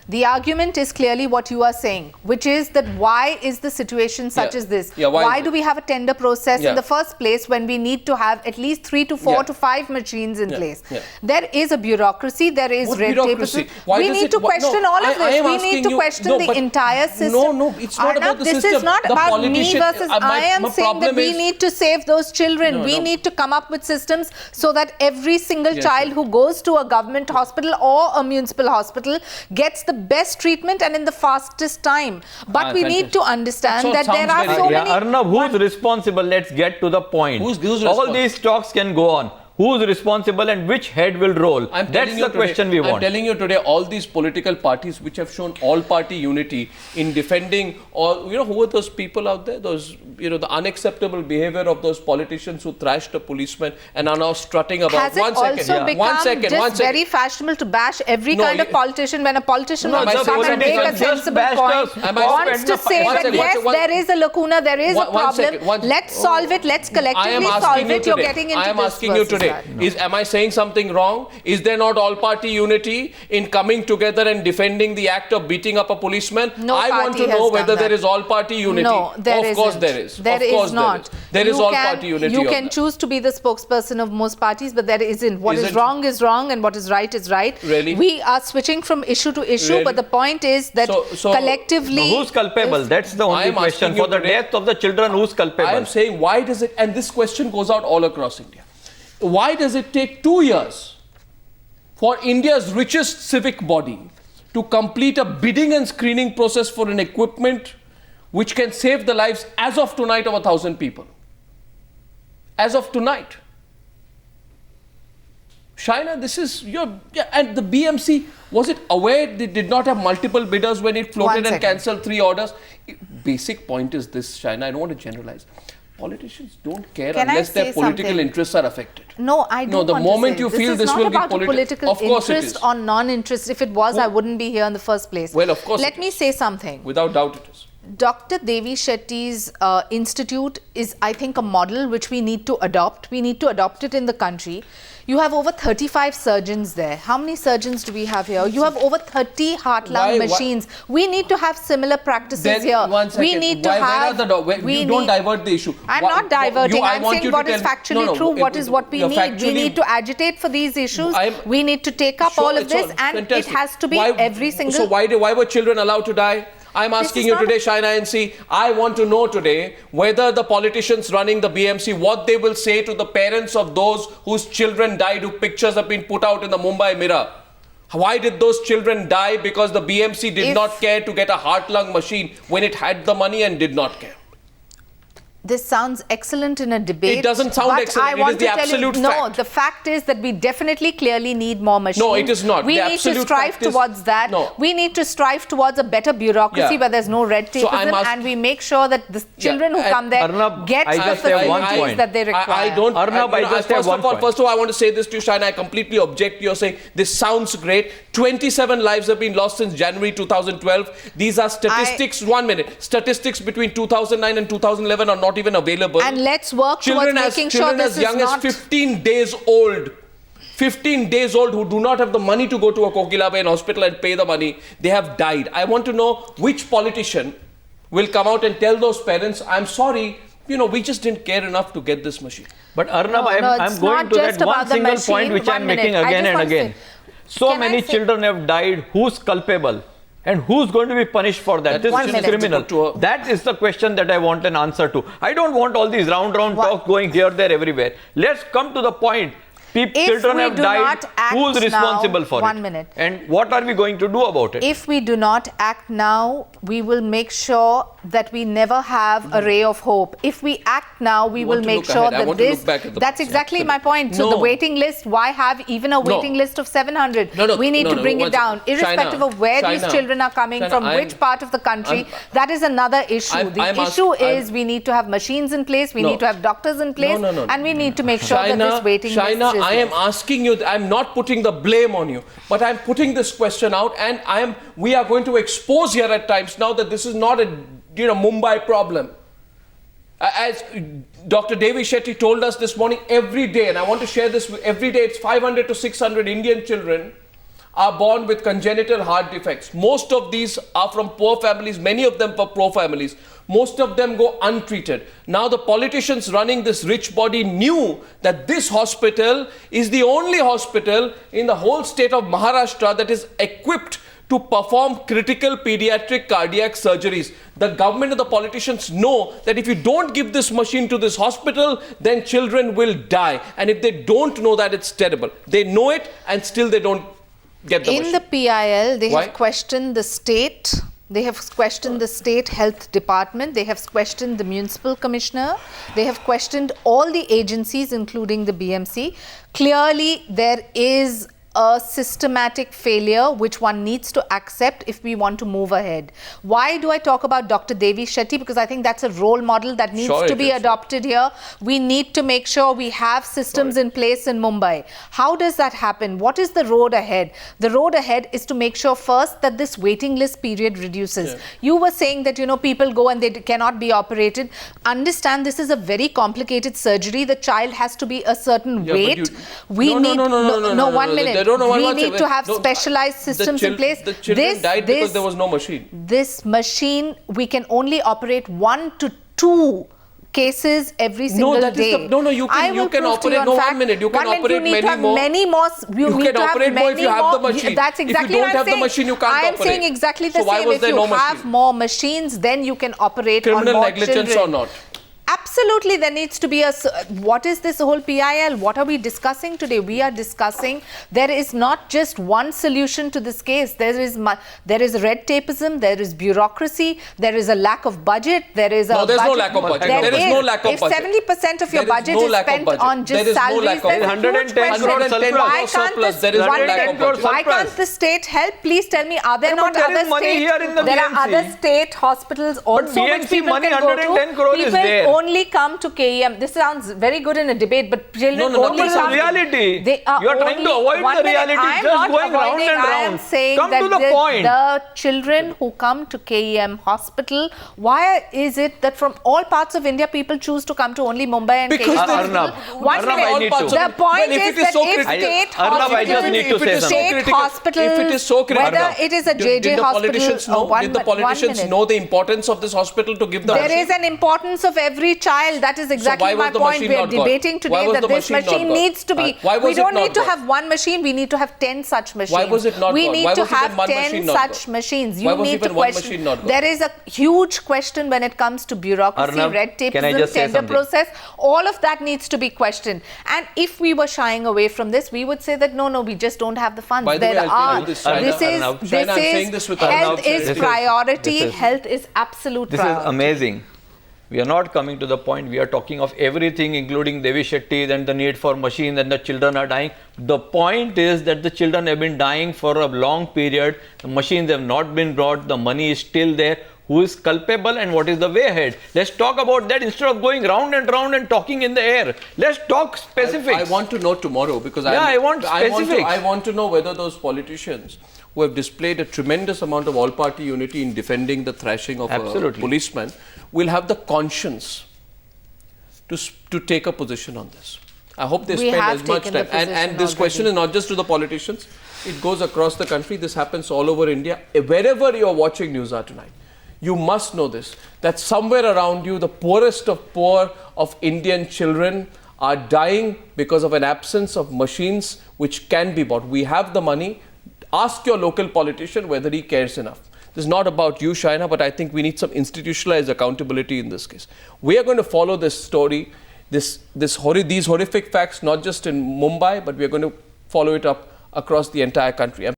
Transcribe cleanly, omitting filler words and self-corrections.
The argument is clearly what you are saying, which is that why is the situation such as this? Why do we have a tender process in the first place when we need to have at least 3 to 4 to 5 machines in place? There is a bureaucracy, there is red tape. We need to question all of this. We need to question the entire system. No, it's not about the system. This is not about me versus I am saying that we need to save those children. We need to come up with systems so that every single child who goes to a government hospital or a municipal hospital gets the best treatment and in the fastest time. But we need to understand that there are so many... Arnab, who's responsible? Let's get to the point. Who's all these talks can go on. Who's responsible and which head will roll? That's the question we want. I'm telling you today, all these political parties which have shown all-party unity in defending all, who are those people out there? Those, the unacceptable behavior of those politicians who thrashed a policeman and are now strutting about. Has it also become very fashionable to bash every kind of politician when a politician wants to come and make a sensible point, wants to say that yes, there is a lacuna, there is a problem, let's solve it, let's collectively solve it. You're getting into this. I am asking you today. Am I saying something wrong? Is there not all-party unity in coming together and defending the act of beating up a policeman? No, I want to know whether there is all-party unity. No, there isn't. Of course there is. There is not. There is all-party unity. You can choose to be the spokesperson of most parties, but there isn't. What is wrong and what is right is right. Really? We are switching from issue to issue, but the point is that collectively... Who's culpable? That's the only question. For the death of the children, who's culpable? I am saying, why does it... And this question goes out all across India. Why does it take 2 years for India's richest civic body to complete a bidding and screening process for an equipment which can save the lives as of tonight of 1,000 people? As of tonight. Shaina, this is your... and the BMC, was it aware they did not have multiple bidders when it floated and cancelled 3 orders? Basic point is this, Shaina, I don't want to generalize. Politicians don't care unless their political interests are affected. No, I don't. No, the moment you feel this will be political of course interest or non-interest. If it was, I wouldn't be here in the first place. Well, of course. Let me say something. Without doubt it is. Dr. Devi Shetty's institute is, I think, a model which we need to adopt. We need to adopt it in the country. You have over 35 surgeons there. How many surgeons do we have here? You have over 30 heart-lung machines. We need to have similar practices here. We need to have... You don't divert the issue. I'm not diverting. I'm saying what is factually true, what is what we need. We need to agitate for these issues. We need to take up all of this, and it has to be every single... So why were children allowed to die? I'm asking you today, Shaina NC, I want to know today whether the politicians running the BMC, what they will say to the parents of those whose children died, whose pictures have been put out in the Mumbai Mirror. Why did those children die? Because the BMC did not care to get a heart-lung machine when it had the money and did not care. This sounds excellent in a debate. It doesn't sound excellent. It is the absolute fact. No, the fact is that we definitely clearly need more machines. No, it is not. We need to strive towards that. No. We need to strive towards a better bureaucracy where there's no red tape, and we make sure that the children who come there get the facilities that they require. I don't... First of all, I want to say this to you, Shaina. I completely object to your saying this sounds great. 27 lives have been lost since January 2012. These are statistics. 1 minute. Statistics between 2009 and 2011 are not even available. And let's work towards making sure this is not... Children as young as 15 days old. 15 days old who do not have the money to go to a Kokilaben hospital and pay the money. They have died. I want to know which politician will come out and tell those parents, I'm sorry, we just didn't care enough to get this machine. But Arnab, I'm going to that one single point which I'm making again and again. So many children have died. Who's culpable? And who's going to be punished for that? This is criminal. That is the question that I want an answer to. I don't want all these round talk going here, there, everywhere. Let's come to the point. Children have died. Who's responsible for it? 1 minute. And what are we going to do about it? If we do not act now, we will make sure that we never have a ray of hope. If we act now, we will make sure that this... That's exactly my point. So the waiting list, why have even a waiting list of 700? We need to bring it down. Irrespective of where these children are coming from, which part of the country, that is another issue. The issue is we need to have machines in place, we need to have doctors in place, and we need to make sure that this waiting list is... I am asking you, I'm not putting the blame on you, but I'm putting this question out, and we are going to expose here at times now that this is not a Mumbai problem. As Dr. Devi Shetty told us this morning, every day, and I want to share this, every day it's 500 to 600 Indian children are born with congenital heart defects. Most of these are from poor families, many of them from poor families. Most of them go untreated. Now the politicians running this rich body knew that this hospital is the only hospital in the whole state of Maharashtra that is equipped to perform critical pediatric cardiac surgeries. The government and the politicians know that if you don't give this machine to this hospital, then children will die. And if they don't know that, it's terrible. They know it and still they don't get the machine. In the PIL, they have questioned the state. They have questioned the state health department. They have questioned the municipal commissioner. They have questioned all the agencies, including the BMC. Clearly, there is a systematic failure which one needs to accept if we want to move ahead. Why do I talk about Dr. Devi Shetty? Because I think that's a role model that needs to be adopted here. We need to make sure we have systems in place in Mumbai. How does that happen? What is the road ahead? The road ahead is to make sure first that this waiting list period reduces. You were saying that, you know, people go and they cannot be operated. Understand this is a very complicated surgery. The child has to be a certain weight. We need 1 minute. We need to have specialized systems in place. The children died because there was no machine. This machine, we can only operate 1 to 2 cases every single day. You can operate 1 minute. You can operate many more. You can operate more if you have the machine. That's exactly what I'm saying. If you don't have the machine, you can't operate. I am saying exactly the same. If you have more machines, then you can operate on more children. Criminal negligence or not? Absolutely, there needs to be a... What is this whole PIL? What are we discussing today? We are discussing there is not just one solution to this case. There is red tapeism, there is bureaucracy, there is a lack of budget, there is a... No, there's no lack of budget. There is no lack of budget. If 70% of your budget is spent on just salaries, there's a huge question. Why can't the state help? Please tell me, are there not other states? There are other state hospitals also which people can go to. People only come to KEM. This sounds very good in a debate, but children only come to reality. You are trying to avoid the reality. Just going round and round. I am saying come to the point. The children who come to KEM hospital, why is it that from all parts of India people choose to come to only Mumbai and KEM hospital? The point is that if state hospitals, whether it is a JJ hospital, did the politicians know the importance of this hospital to give the There is an importance of every child. That is exactly my point. We are debating today that this machine needs to be... We don't need to have one machine. We need to have 10 such machines. Why was it not? We need to have 10 such machines. You need to question. There is a huge question when it comes to bureaucracy, red tape, tender process. All of that needs to be questioned. And if we were shying away from this, we would say that no, we just don't have the funds. There are. Health is priority. Health is absolute priority. This is amazing. We are not coming to the point. We are talking of everything, including Devi Shetty and the need for machines, and the children are dying. The point is that the children have been dying for a long period. The machines have not been brought. The money is still there. Who is culpable and what is the way ahead? Let's talk about that instead of going round and round and talking in the air. Let's talk specifics. I want to know tomorrow because I want specifics. I want to know whether those politicians who have displayed a tremendous amount of all-party unity in defending the thrashing of a policeman will have the conscience to take a position on this. I hope they spend as much time. And this question is not just to the politicians. It goes across the country. This happens all over India. Wherever you are watching Newshour tonight, you must know this, that somewhere around you, the poorest of poor of Indian children are dying because of an absence of machines which can be bought. We have the money. Ask your local politician whether he cares enough. This is not about you, Shaina, but I think we need some institutionalized accountability in this case. We are going to follow this story, these horrific facts, not just in Mumbai, but we are going to follow it up across the entire country.